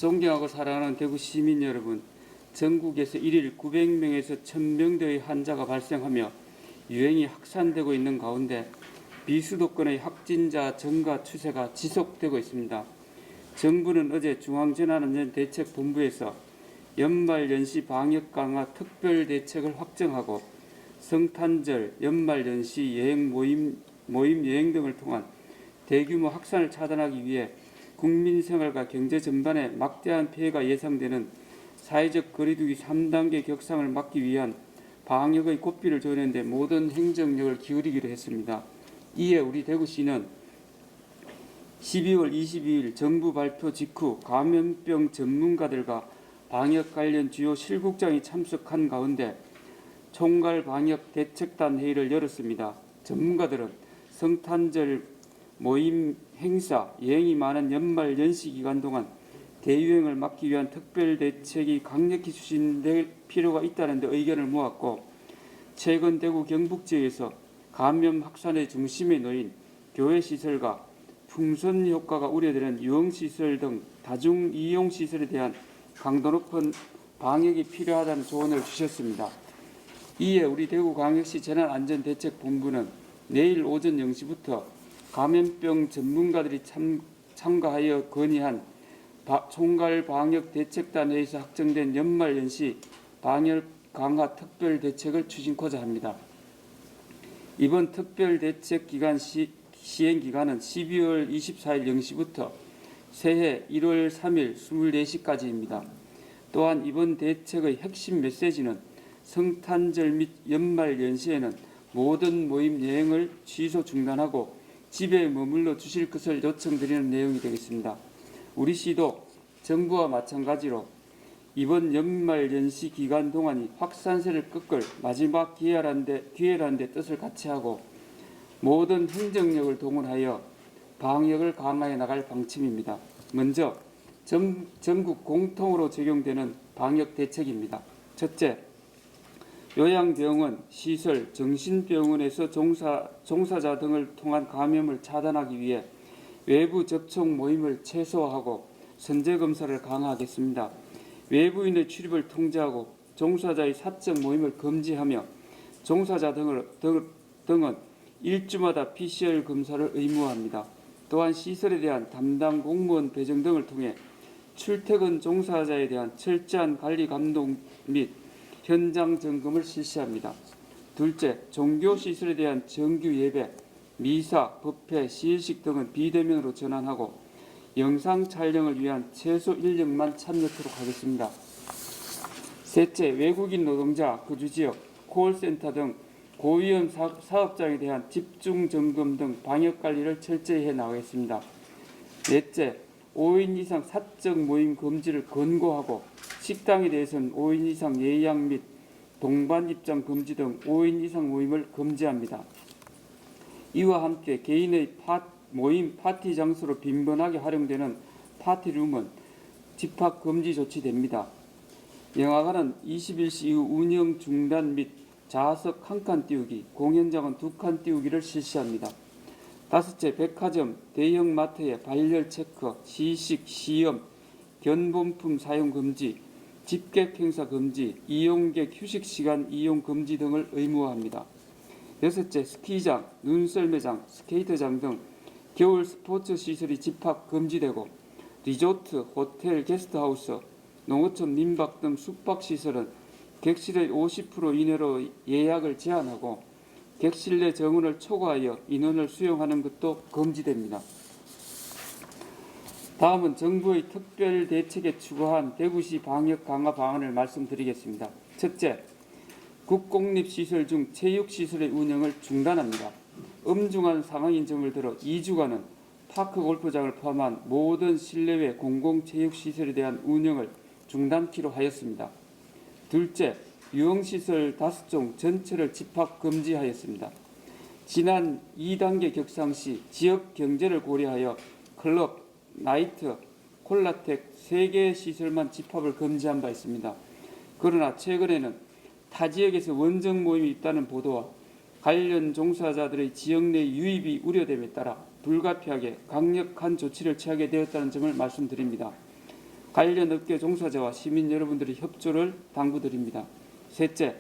존경하고 사랑하는 대구 시민 여러분, 전국에서 1일 900명에서 1000명대의 환자가 발생하며 유행이 확산되고 있는 가운데 비수도권의 확진자 증가 추세가 지속되고 있습니다. 정부는 어제 중앙재난안전대책본부에서 연말연시 방역 강화 특별대책을 확정하고 성탄절, 연말연시 여행 모임 여행 등을 통한 대규모 확산을 차단하기 위해 국민 생활과 경제 전반에 막대한 피해가 예상되는 사회적 거리두기 3단계 격상을 막기 위한 방역의 고삐를 조이는 데 모든 행정력을 기울이기로 했습니다. 이에 우리 대구시는 12월 22일 정부 발표 직후 감염병 전문가들과 방역 관련 주요 실국장이 참석한 가운데 총괄 방역 대책단 회의를 열었습니다. 전문가들은 성탄절, 모임, 행사, 여행이 많은 연말 연시 기간 동안 대유행을 막기 위한 특별 대책이 강력히 추진될 필요가 있다는 데 의견을 모았고, 최근 대구 경북 지역에서 감염 확산의 중심에 놓인 교회시설과 풍선 효과가 우려되는 유흥시설 등 다중 이용시설에 대한 강도 높은 방역이 필요하다는 조언을 주셨습니다. 이에 우리 대구광역시 재난안전대책본부는 내일 오전 0시부터 감염병 전문가들이 참가하여 건의한 총괄 방역 대책단 회의에서 확정된 연말연시 방역 강화 특별 대책을 추진코자 합니다. 이번 특별 대책 기간 시행 기간은 12월 24일 0시부터 새해 1월 3일 24시까지입니다. 또한 이번 대책의 핵심 메시지는 성탄절 및 연말 연시에는 모든 모임 여행을 취소 중단하고 집에 머물러 주실 것을 요청드리는 내용이 되겠습니다. 우리 시도 정부와 마찬가지로 이번 연말 연시 기간 동안이 확산세를 꺾을 마지막 기회라는 데 뜻을 같이 하고 모든 행정력을 동원하여 방역을 강화해 나갈 방침입니다. 먼저 전국 공통으로 적용되는 방역 대책입니다. 첫째, 요양병원, 시설, 정신병원에서 종사자 등을 통한 감염을 차단하기 위해 외부 접촉 모임을 최소화하고 선제검사를 강화하겠습니다. 외부인의 출입을 통제하고 종사자의 사적 모임을 금지하며 종사자 등은 일주마다 PCR 검사를 의무화합니다. 또한 시설에 대한 담당 공무원 배정 등을 통해 출퇴근 종사자에 대한 철저한 관리 감독 및 현장 점검을 실시합니다. 둘째, 종교시설에 대한 정규 예배, 미사, 법회, 시일식 등은 비대면으로 전환하고 영상 촬영을 위한 최소 인력만 참여토록 하겠습니다. 셋째, 외국인 노동자, 거주지역, 콜센터 등 고위험 사업장에 대한 집중 점검 등 방역관리를 철저히 해나가겠습니다. 넷째, 5인 이상 사적 모임 금지를 권고하고 식당에 대해서는 5인 이상 예약 및 동반 입장 금지 등 5인 이상 모임을 금지합니다. 이와 함께 개인의 모임 파티 장소로 빈번하게 활용되는 파티룸은 집합 금지 조치됩니다. 영화관은 21시 이후 운영 중단 및 좌석 1칸 띄우기, 공연장은 2칸 띄우기를 실시합니다. 다섯째, 백화점, 대형 마트의 발열 체크, 시식, 시험, 견본품 사용 금지, 집객 행사 금지, 이용객 휴식 시간 이용 금지 등을 의무화합니다. 여섯째, 스키장, 눈썰매장, 스케이트장 등 겨울 스포츠 시설이 집합 금지되고 리조트, 호텔, 게스트하우스, 농어촌, 민박 등 숙박시설은 객실의 50% 이내로 예약을 제한하고 객실 내 정원을 초과하여 인원을 수용하는 것도 금지됩니다. 다음은 정부의 특별 대책에 추가한 대구시 방역 강화 방안을 말씀드리겠습니다. 첫째, 국공립시설 중 체육시설의 운영을 중단합니다. 엄중한 상황인 점을 들어 2주간은 파크 골프장을 포함한 모든 실내외 공공체육시설에 대한 운영을 중단키로 하였습니다. 둘째, 유흥시설 5종 전체를 집합 금지하였습니다. 지난 2단계 격상 시 지역 경제를 고려하여 클럽, 나이트, 콜라텍 3개 시설만 집합을 금지한 바 있습니다. 그러나 최근에는 타 지역에서 원정 모임이 있다는 보도와 관련 종사자들의 지역 내 유입이 우려됨에 따라 불가피하게 강력한 조치를 취하게 되었다는 점을 말씀드립니다. 관련 업계 종사자와 시민 여러분들의 협조를 당부드립니다. 셋째,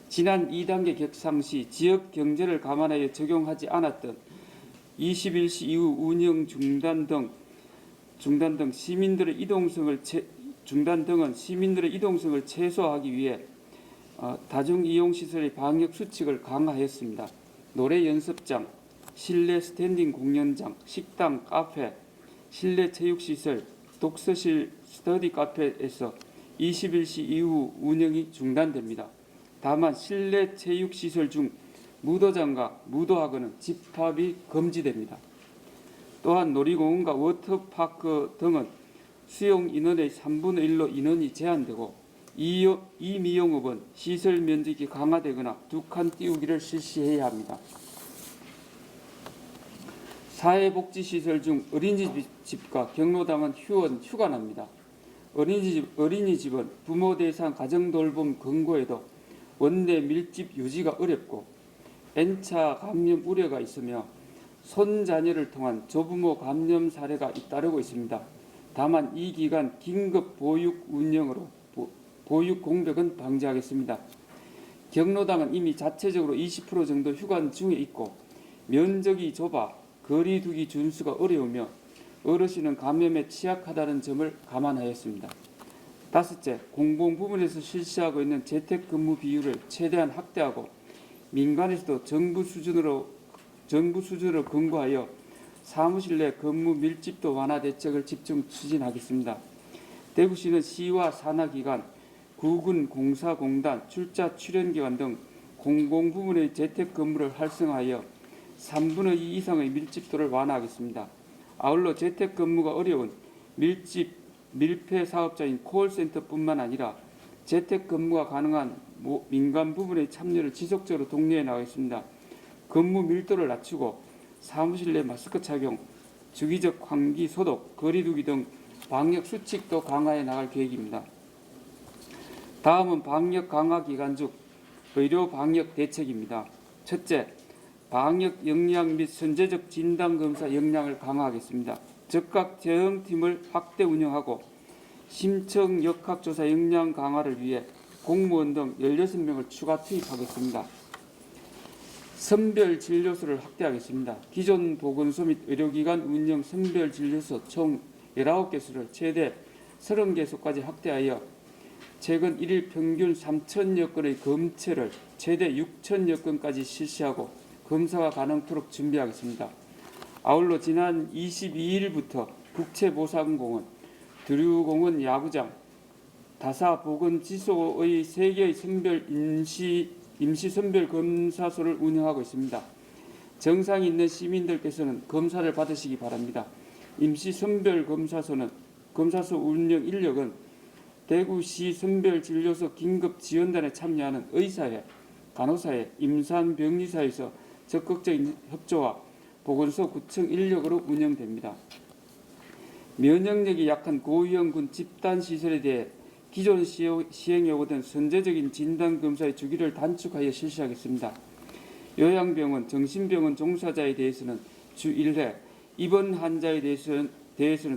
지난 2단계 격상 시 지역 경제를 감안하여 적용하지 않았던 21시 이후 운영 중단 등 시민들의 이동성을 최소화하기 위해 다중이용시설의 방역 수칙을 강화했습니다. 노래 연습장, 실내 스탠딩 공연장, 식당, 카페, 실내 체육시설, 독서실, 스터디 카페에서 21시 이후 운영이 중단됩니다. 다만 실내 체육시설 중 무도장과 무도학원은 집합이 금지됩니다. 또한 놀이공원과 워터파크 등은 수용 인원의 3분의 1로 인원이 제한되고 이미용업은 시설 면적이 강화되거나 2칸 띄우기를 실시해야 합니다. 사회복지시설 중 어린이집과 경로당은 휴관합니다. 어린이집은 부모 대상 가정돌봄 권고에도 원내 밀집 유지가 어렵고 N차 감염 우려가 있으며 손자녀를 통한 조부모 감염 사례가 잇따르고 있습니다. 다만 이 기간 긴급 보육 운영으로 보육 공백은 방지하겠습니다. 경로당은 이미 자체적으로 20% 정도 휴관 중에 있고 면적이 좁아 거리 두기 준수가 어려우며 어르신은 감염에 취약하다는 점을 감안하였습니다. 다섯째, 공공부문에서 실시하고 있는 재택근무 비율을 최대한 확대하고 민간에서도 정부 수준으로 근거하여 사무실 내 근무 밀집도 완화 대책을 집중 추진하겠습니다. 대구시는 시와 산하기관, 구군공사공단, 출자 출연기관 등 공공부문의 재택근무를 활성화하여 3분의 2 이상의 밀집도를 완화하겠습니다. 아울러 재택근무가 어려운 밀폐 사업자인 콜센터뿐만 아니라 재택근무가 가능한 민간 부분의 참여를 지속적으로 독려해 나가겠습니다. 근무 밀도를 낮추고 사무실 내 마스크 착용, 주기적 환기 소독, 거리 두기 등 방역 수칙도 강화해 나갈 계획입니다. 다음은 방역 강화 기간 중 의료 방역 대책입니다. 첫째, 방역 역량 및 선제적 진단검사 역량을 강화하겠습니다. 즉각 대응팀을 확대 운영하고 심층 역학조사 역량 강화를 위해 공무원 등 16명을 추가 투입하겠습니다. 선별진료소를 확대하겠습니다. 기존 보건소 및 의료기관 운영 선별진료소 총 19개소를 최대 30개소까지 확대하여 최근 1일 평균 3,000여 건의 검체를 최대 6,000여 건까지 실시하고 검사가 가능토록 준비하겠습니다. 아울러 지난 22일부터 국채보상공원, 두류공원 야구장, 다사보건지소의 3개의 임시 선별검사소를 운영하고 있습니다. 증상이 있는 시민들께서는 검사를 받으시기 바랍니다. 임시 선별검사소 운영 인력은 대구시 선별진료소 긴급지원단에 참여하는 의사회, 간호사회, 임산병리사에서 적극적인 협조와 보건소 구청 인력으로 운영됩니다. 면역력이 약한 고위험군 집단시설에 대해 기존 시행해 오던 선제적인 진단검사의 주기를 단축하여 실시하겠습니다. 요양병원, 정신병원 종사자에 대해서는 주 1회, 입원 환자에 대해서는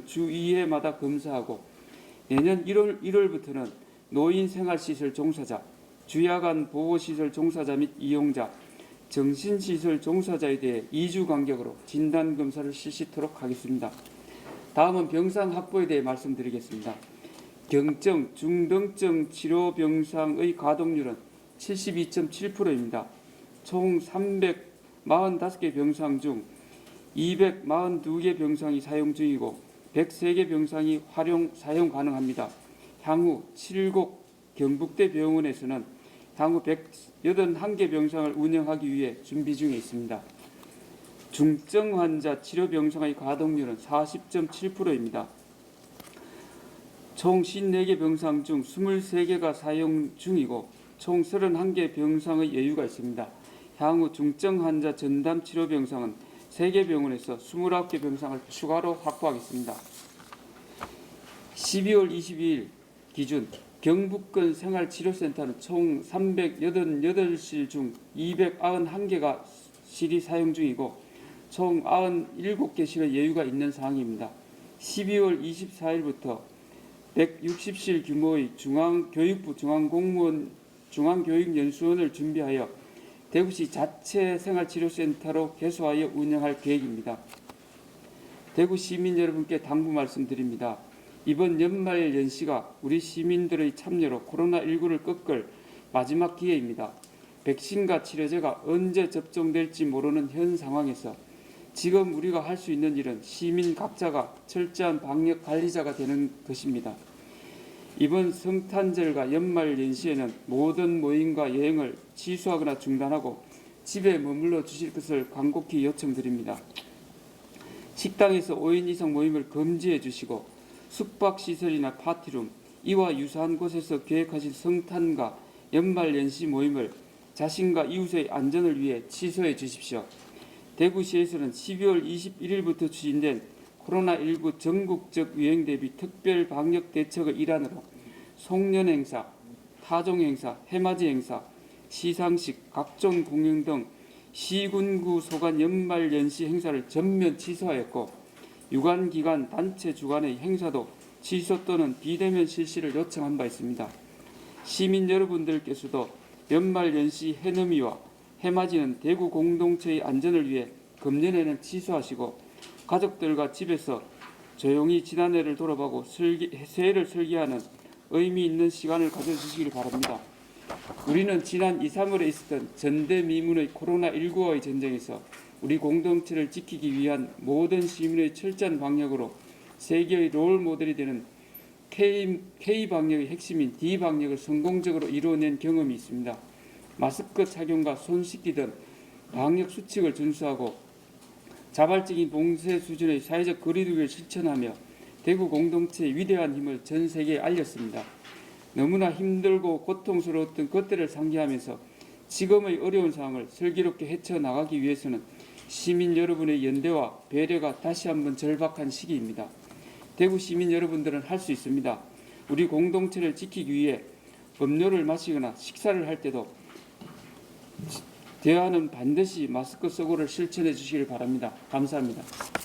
주 2회마다 검사하고 내년 1월부터는 노인생활시설 종사자, 주야간 보호시설 종사자 및 이용자, 정신시설 종사자에 대해 2주 간격으로 진단검사를 실시토록 하겠습니다. 다음은 병상 확보에 대해 말씀드리겠습니다. 경증, 중등증 치료 병상의 가동률은 72.7%입니다. 총 345개 병상 중 242개 병상이 사용 중이고 103개 병상이 사용 가능합니다. 향후 7곳 경북대 병원에서는 향후 181개 병상을 운영하기 위해 준비 중에 있습니다. 중증 환자 치료 병상의 가동률은 40.7%입니다. 총 54개 병상 중 23개가 사용 중이고 총 31개 병상의 여유가 있습니다. 향후 중증 환자 전담 치료 병상은 3개 병원에서 29개 병상을 추가로 확보하겠습니다. 12월 22일 기준 경북권 생활치료센터는 총 388실 중 291개가 실이 사용 중이고 총 97개 실의 여유가 있는 상황입니다. 12월 24일부터 160실 규모의 중앙교육부 중앙공무원 중앙교육연수원을 준비하여 대구시 자체 생활치료센터로 개소하여 운영할 계획입니다. 대구 시민 여러분께 당부 말씀드립니다. 이번 연말 연시가 우리 시민들의 참여로 코로나19를 꺾을 마지막 기회입니다. 백신과 치료제가 언제 접종될지 모르는 현 상황에서 지금 우리가 할 수 있는 일은 시민 각자가 철저한 방역 관리자가 되는 것입니다. 이번 성탄절과 연말 연시에는 모든 모임과 여행을 취소하거나 중단하고 집에 머물러 주실 것을 간곡히 요청드립니다. 식당에서 5인 이상 모임을 금지해 주시고 숙박시설이나 파티룸, 이와 유사한 곳에서 계획하신 성탄과 연말 연시 모임을 자신과 이웃의 안전을 위해 취소해 주십시오. 대구시에서는 12월 21일부터 추진된 코로나19 전국적 유행 대비 특별 방역 대책의 일환으로 송년 행사, 타종 행사, 해맞이 행사, 시상식, 각종 공연 등 시군구 소관 연말 연시 행사를 전면 취소하였고 유관기관 단체 주관의 행사도 취소 또는 비대면 실시를 요청한 바 있습니다. 시민 여러분들께서도 연말 연시 해넘이와 해맞이는 대구 공동체의 안전을 위해 금년에는 취소하시고 가족들과 집에서 조용히 지난해를 돌아보고 새해를 설계하는 의미 있는 시간을 가져주시길 바랍니다. 우리는 지난 2, 3월에 있었던 전대미문의 코로나19와의 전쟁에서 우리 공동체를 지키기 위한 모든 시민의 철저한 방역으로 세계의 롤 모델이 되는 K방역의 핵심인 D방역을 성공적으로 이루어낸 경험이 있습니다. 마스크 착용과 손 씻기 등 방역 수칙을 준수하고 자발적인 봉쇄 수준의 사회적 거리두기를 실천하며 대구 공동체의 위대한 힘을 전 세계에 알렸습니다. 너무나 힘들고 고통스러웠던 그때를 상기하면서 지금의 어려운 상황을 슬기롭게 헤쳐나가기 위해서는 시민 여러분의 연대와 배려가 다시 한번 절박한 시기입니다. 대구 시민 여러분들은 할 수 있습니다. 우리 공동체를 지키기 위해 음료를 마시거나 식사를 할 때도 대화는 반드시 마스크 쓰고를 실천해 주시길 바랍니다. 감사합니다.